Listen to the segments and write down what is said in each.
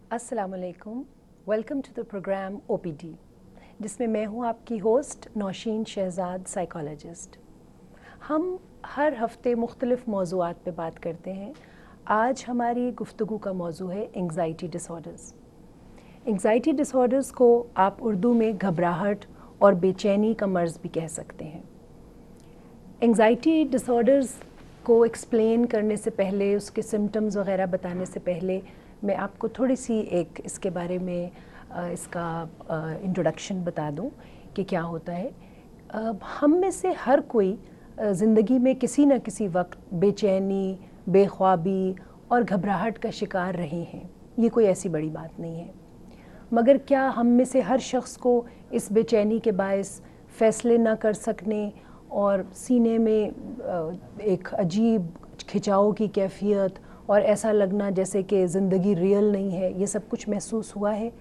अस्सलामुअलैकुम, welcome to the program OPD, जिसमें मैं हूं आपकी होस्ट नौशीन शहजाद साइकोलॉजिस्ट। हम हर हफ्ते मुख्तलिफ मौज़ूआत पे बात करते हैं। आज हमारी गुफ्तगू का मौजू है एंग्ज़ाइटी डिसऑर्डर्स। एंग्ज़ाइटी डिसऑर्डर्स को आप उर्दू में घबराहट और बेचैनी का मर्ज़ भी कह सकते हैं। एंग्ज़ाइटी डिसऑर्डर्स को एक्सप्लेन करने से पहले, उसके सिम्टम्स वगैरह बताने से पहले मैं आपको थोड़ी सी एक इसके बारे में इसका इंट्रोडक्शन बता दूं कि क्या होता है। हम में से हर कोई ज़िंदगी में किसी न किसी वक्त बेचैनी, बेख्वाबी और घबराहट का शिकार रहे हैं। ये कोई ऐसी बड़ी बात नहीं है। मगर क्या हम में से हर शख्स को इस बेचैनी के बायस फ़ैसले ना कर सकने और सीने में एक अजीब खिंचाव की कैफियत और ऐसा लगना जैसे कि ज़िंदगी रियल नहीं है, ये सब कुछ महसूस हुआ है?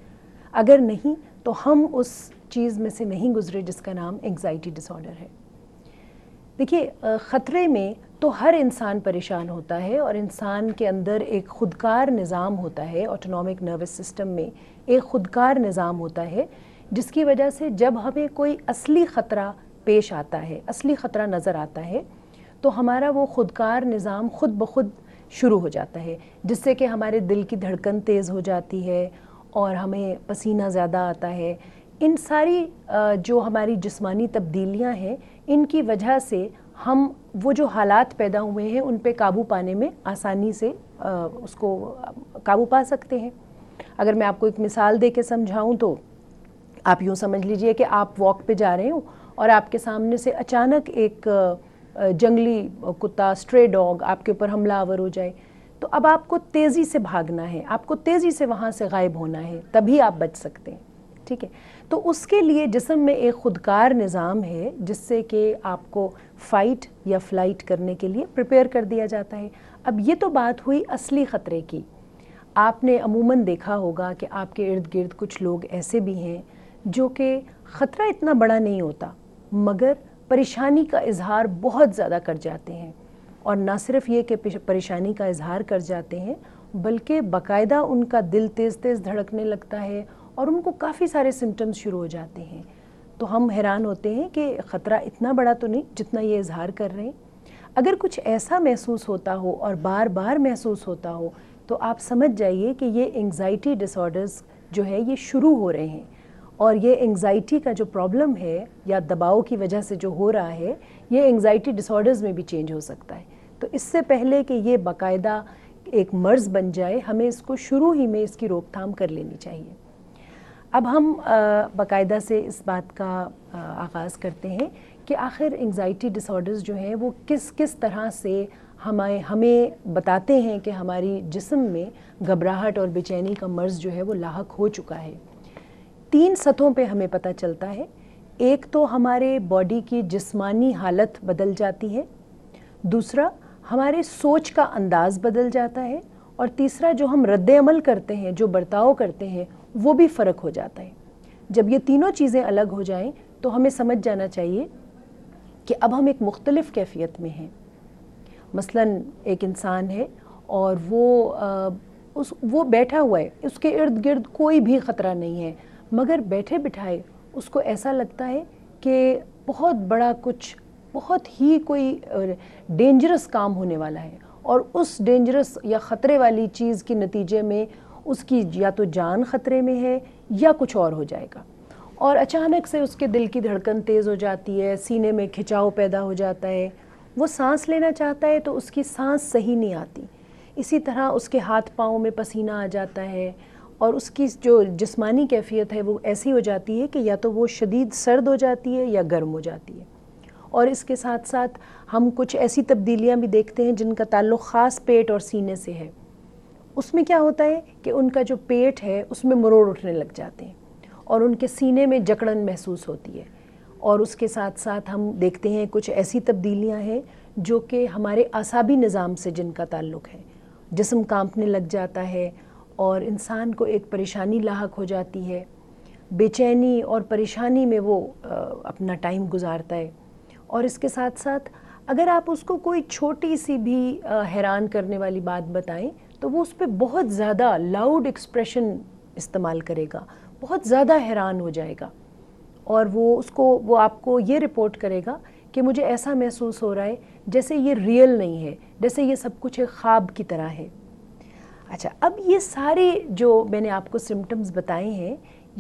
अगर नहीं तो हम उस चीज़ में से नहीं गुज़रे जिसका नाम एंग्ज़ाइटी डिसऑर्डर है। देखिए, ख़तरे में तो हर इंसान परेशान होता है और इंसान के अंदर एक ख़ुदकार निज़ाम होता है, ऑटोनॉमिक नर्वस सिस्टम में एक ख़ुदकार निज़ाम होता है, जिसकी वजह से जब हमें कोई असली ख़तरा पेश आता है, असली ख़तरा नज़र आता है, तो हमारा वो ख़ुदकार निज़ाम ख़ुद ब खुद शुरू हो जाता है, जिससे कि हमारे दिल की धड़कन तेज़ हो जाती है और हमें पसीना ज़्यादा आता है। इन सारी जो हमारी जिस्मानी तब्दीलियां हैं, इनकी वजह से हम वो जो हालात पैदा हुए हैं उन पे काबू पाने में आसानी से उसको काबू पा सकते हैं। अगर मैं आपको एक मिसाल दे के समझाऊँ तो आप यूँ समझ लीजिए कि आप वॉक पे जा रहे हो और आपके सामने से अचानक एक जंगली कुत्ता, स्ट्रे डॉग आपके ऊपर हमलावर हो जाए, तो अब आपको तेज़ी से भागना है, आपको तेज़ी से वहाँ से गायब होना है, तभी आप बच सकते हैं। ठीक है, तो उसके लिए जिस्म में एक ख़ुदकार निज़ाम है जिससे कि आपको फ़ाइट या फ़्लाइट करने के लिए प्रिपेयर कर दिया जाता है। अब ये तो बात हुई असली ख़तरे की। आपने अमूमन देखा होगा कि आपके इर्द गिर्द कुछ लोग ऐसे भी हैं जो कि ख़तरा इतना बड़ा नहीं होता मगर परेशानी का इजहार बहुत ज़्यादा कर जाते हैं, और ना सिर्फ ये कि परेशानी का इजहार कर जाते हैं बल्कि बाकायदा उनका दिल तेज़ तेज़ धड़कने लगता है और उनको काफ़ी सारे सिम्टम्स शुरू हो जाते हैं। तो हम हैरान होते हैं कि ख़तरा इतना बड़ा तो नहीं जितना ये इजहार कर रहे हैं। अगर कुछ ऐसा महसूस होता हो और बार बार महसूस होता हो तो आप समझ जाइए कि ये एंग्ज़ाइटी डिसऑर्डर्स जो है ये शुरू हो रहे हैं, और ये एंग्ज़ाइटी का जो प्रॉब्लम है या दबाव की वजह से जो हो रहा है, ये एंग्ज़ाइटी डिसऑर्डर्स में भी चेंज हो सकता है। तो इससे पहले कि ये बाकायदा एक मर्ज़ बन जाए, हमें इसको शुरू ही में इसकी रोकथाम कर लेनी चाहिए। अब हम बाकायदा से इस बात का आगाज़ करते हैं कि आखिर एंग्ज़ाइटी डिसऑर्डर्स जो हैं वो किस किस तरह से हमें बताते हैं कि हमारी जिस्म में घबराहट और बेचैनी का मर्ज़ जो है वो लाहक हो चुका है। 3 सतहों पे हमें पता चलता है। एक तो हमारे बॉडी की जिस्मानी हालत बदल जाती है, दूसरा हमारे सोच का अंदाज़ बदल जाता है, और तीसरा जो हम रद्द-ए-अमल करते हैं, जो बर्ताव करते हैं, वो भी फ़र्क हो जाता है। जब ये तीनों चीज़ें अलग हो जाएं तो हमें समझ जाना चाहिए कि अब हम एक मुख्तलिफ़ कैफ़ियत में हैं। मसलन एक इंसान है और वो बैठा हुआ है, उसके इर्द गिर्द कोई भी ख़तरा नहीं है, मगर बैठे बिठाए उसको ऐसा लगता है कि बहुत बड़ा कुछ, बहुत ही कोई डेंजरस काम होने वाला है, और उस डेंजरस या ख़तरे वाली चीज़ के नतीजे में उसकी या तो जान ख़तरे में है या कुछ और हो जाएगा। और अचानक से उसके दिल की धड़कन तेज़ हो जाती है, सीने में खिंचाव पैदा हो जाता है, वो सांस लेना चाहता है तो उसकी सांस सही नहीं आती। इसी तरह उसके हाथ पाँव में पसीना आ जाता है, और उसकी जो जिस्मानी कैफियत है वो ऐसी हो जाती है कि या तो वो शदीद सर्द हो जाती है या गर्म हो जाती है। और इसके साथ साथ हम कुछ ऐसी तब्दीलियां भी देखते हैं जिनका ताल्लुक़ ख़ास पेट और सीने से है। उसमें क्या होता है कि उनका जो पेट है उसमें मरोड़ उठने लग जाते हैं और उनके सीने में जकड़न महसूस होती है। और उसके साथ साथ हम देखते हैं कुछ ऐसी तब्दीलियां हैं जो कि हमारे आसाबी निज़ाम से जिनका ताल्लुक़ है। जिस्म कांपने लग जाता है और इंसान को एक परेशानी लाहक हो जाती है, बेचैनी और परेशानी में वो अपना टाइम गुजारता है। और इसके साथ साथ अगर आप उसको कोई छोटी सी भी हैरान करने वाली बात बताएं تو وہ اس پہ بہت زیادہ لاؤڈ ایکسپریشن استعمال کرے گا، بہت زیادہ حیران ہو جائے گا، اور وہ آپ کو یہ رپورٹ کرے گا کہ مجھے ایسا محسوس ہو رہا ہے جیسے یہ ریئل نہیں ہے، جیسے یہ سب کچھ ایک خواب کی طرح ہے۔ اچھا، اب یہ سارے جو میں نے آپ کو سمٹمز بتائے ہیں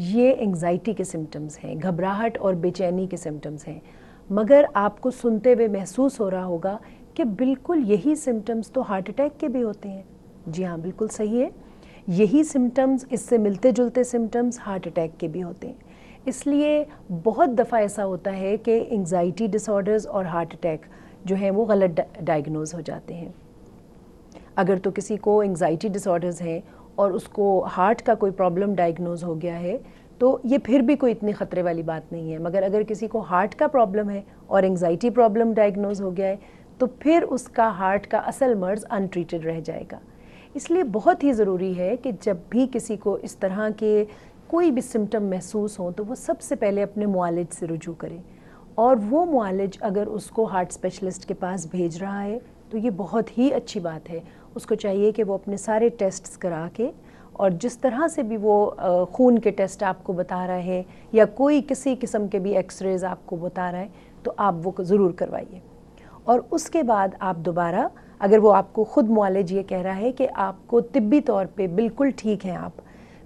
یہ انگزائٹی کے سمٹمز ہیں، گھبراہٹ اور بے چینی کے سمٹمز ہیں، مگر آپ کو سنتے ہوئے محسوس ہو رہا ہوگا کہ بالکل یہی سمٹمز تو ہارٹ اٹیک کے بھی ہوتے ہیں۔ جی ہاں، بالکل صحیح ہے، یہی سمٹمز، اس سے ملتے جلتے سمٹمز ہارٹ اٹیک کے بھی ہوتے ہیں۔ اس لیے بہت دفعہ ایسا ہوتا ہے کہ انگزائٹی ڈس آرڈرز اور ہارٹ اٹیک جو ہیں وہ غلط ڈائگنوز ہو جاتے ہیں۔ اگر تو کسی کو انگزائٹی ڈس آرڈرز ہیں اور اس کو ہارٹ کا کوئی پرابلم ڈائگنوز ہو گیا ہے تو یہ پھر بھی کوئی اتنی خطرے والی بات نہیں ہے، مگر اگر کسی کو ہارٹ کا پرابلم ہے اور انگزائٹی پرابلم ڈائگنوز ہو گیا ہے تو پھر اس کا ہارٹ کا اصل مرض ان ٹریٹڈ رہ جائے گا۔ اس لیے بہت ہی ضروری ہے کہ جب بھی کسی کو اس طرح کے کوئی بھی سمٹم محسوس ہوں تو وہ سب سے پہلے اپنے معالج سے رجوع کرے، اور وہ معالج اگر اس کو ہارٹ اسپیشلسٹ کے پاس بھیج رہا ہے تو یہ بہت ہی اچھی بات ہے۔ اس کو چاہیے کہ وہ اپنے سارے ٹیسٹس کرا کے، اور جس طرح سے بھی وہ خون کے ٹیسٹ آپ کو بتا رہا ہے یا کوئی کسی قسم کے بھی ایکس ریز آپ کو بتا رہا ہے تو آپ وہ ضرور کروائیے۔ اور اس کے بعد آپ دوبارہ، اگر وہ آپ کو خود معالج یہ کہہ رہا ہے کہ آپ کو طبی طور پہ بالکل ٹھیک ہیں آپ،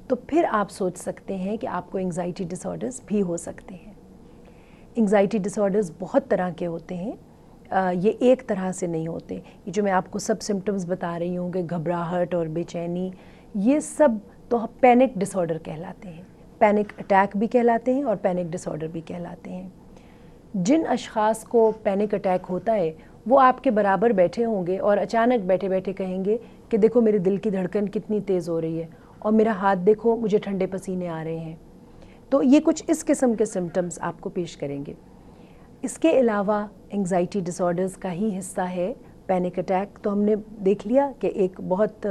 تو پھر آپ سوچ سکتے ہیں کہ آپ کو انگزائٹی ڈس آرڈرز بھی ہو سکتے ہیں۔ انگزائٹی ڈس آرڈرز بہت طرح کے ہوتے ہیں، یہ ایک طرح سے نہیں ہوتے۔ یہ جو میں آپ کو سب سمٹمز بتا رہی ہوں کہ گھبراہٹ اور بے چینی، یہ سب تو پینک ڈس آرڈر کہلاتے ہیں، پینک اٹیک بھی کہلاتے ہیں اور پینک ڈس آرڈر بھی کہلاتے ہیں۔ جن اشخاص کو پینک اٹیک ہوتا ہے وہ آپ کے برابر بیٹھے ہوں گے اور اچانک بیٹھے بیٹھے کہیں گے کہ دیکھو میرے دل کی دھڑکن کتنی تیز ہو رہی ہے، اور میرا ہاتھ دیکھو مجھے ٹھنڈے پسینے آ رہے ہیں۔ تو یہ کچھ اس قسم کے سمٹمز آپ کو پیش کریں گے۔ اس کے علاوہ انگزائٹی ڈس آرڈرز کا ہی حصہ ہے پینک اٹیک، تو ہم نے دیکھ لیا کہ ایک بہت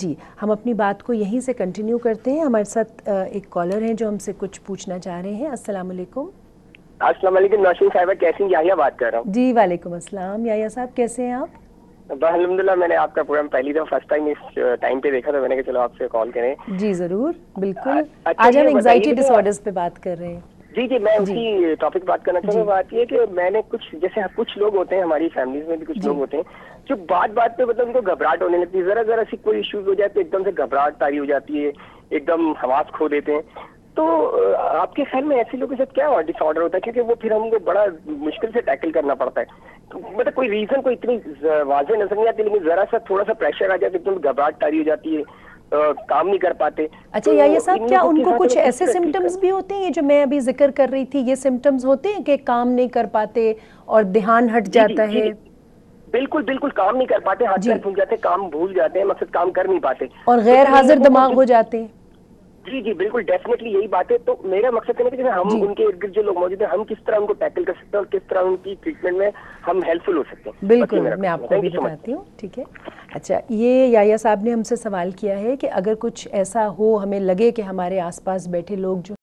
جی ہم اپنی بات کو یہیں سے کنٹینیو کرتے ہیں۔ ہمارے ساتھ ایک کالر ہیں جو ہم سے کچھ پوچھنا چاہ رہے ہیں۔ السلام علیکم۔ السلام علیکم نوشین صاحبہ، کیسی ہیں؟ یحییٰ بات کر رہا ہوں۔ جی وعلیکم السلام، یحییٰ صاحب کیسے ہیں آپ؟ الحمدللہ، میں نے آپ کا پروگرام پہلی دفعہ فرسٹ ٹائم اس ٹائم پہ دیکھا، تو میں نے کہا چلو آپ سے کال کریں۔ جی ضرور، بالکل۔ آج ہم انگزائٹی ڈس آرڈرز پہ بات کر رہے ہیں۔ جی میں اسی ٹاپک بات کرنا چاہوں گا۔ بات یہ کہ میں نے کچھ لوگ ہوتے ہیں ہماری فیملیز میں بھی، کچھ لوگ ہوتے ہیں جو بات پہ مطلب ان کو گھبراہٹ ہونے لگتی ہے، ذرا سی کوئی ایشوز ہو جائے تو ایک دم سے گھبراہٹ طاری ہو جاتی ہے، ایک دم حواس کھو دیتے ہیں۔ تو آپ کے خیال میں ایسے لوگوں کے ساتھ کیا ڈس آرڈر ہوتا ہے؟ کیونکہ وہ پھر ہم کو بڑا مشکل سے ٹیکل کرنا پڑتا ہے، مطلب کوئی ریزن کوئی اتنی واضح نظر نہیں آتی، لیکن ذرا سا تھوڑا سا پریشر آ جاتا ہے، ایک دم گھبراہٹ طاری ہو جاتی ہے، کام نہیں کر پاتے۔ اچھا یحییٰ صاحب، کیا ان کو کچھ ایسے سمٹمز بھی ہوتے ہیں یہ جو میں ابھی ذکر کر رہی تھی، یہ سمٹمز ہوتے ہیں کہ کام نہیں کر پاتے اور دھیان ہٹ جاتا ہے؟ بالکل کام نہیں کر پاتے، ہاتھ پیر پھول جاتے ہیں، کام بھول جاتے ہیں، مقصد کام کر نہیں پاتے اور غیر حاضر دماغ ہو جاتے ہیں۔ جی بالکل، ڈیفینیٹلی یہی بات ہے۔ تو میرا مقصد ہے کہ ہم ان کے ارد گرد جو لوگ موجود ہیں، ہم کس طرح ان کو ٹیکل کر سکتے ہیں اور کس طرح ان کی ٹریٹمنٹ میں ہم ہیلپ فل ہو سکتے ہیں۔ بالکل، میں آپ کو بھی بتاتی ہوں، ٹھیک ہے۔ اچھا، یہ یحییٰ صاحب نے ہم سے سوال کیا ہے کہ اگر کچھ ایسا ہو، ہمیں لگے کہ ہمارے آس پاس بیٹھے لوگ جو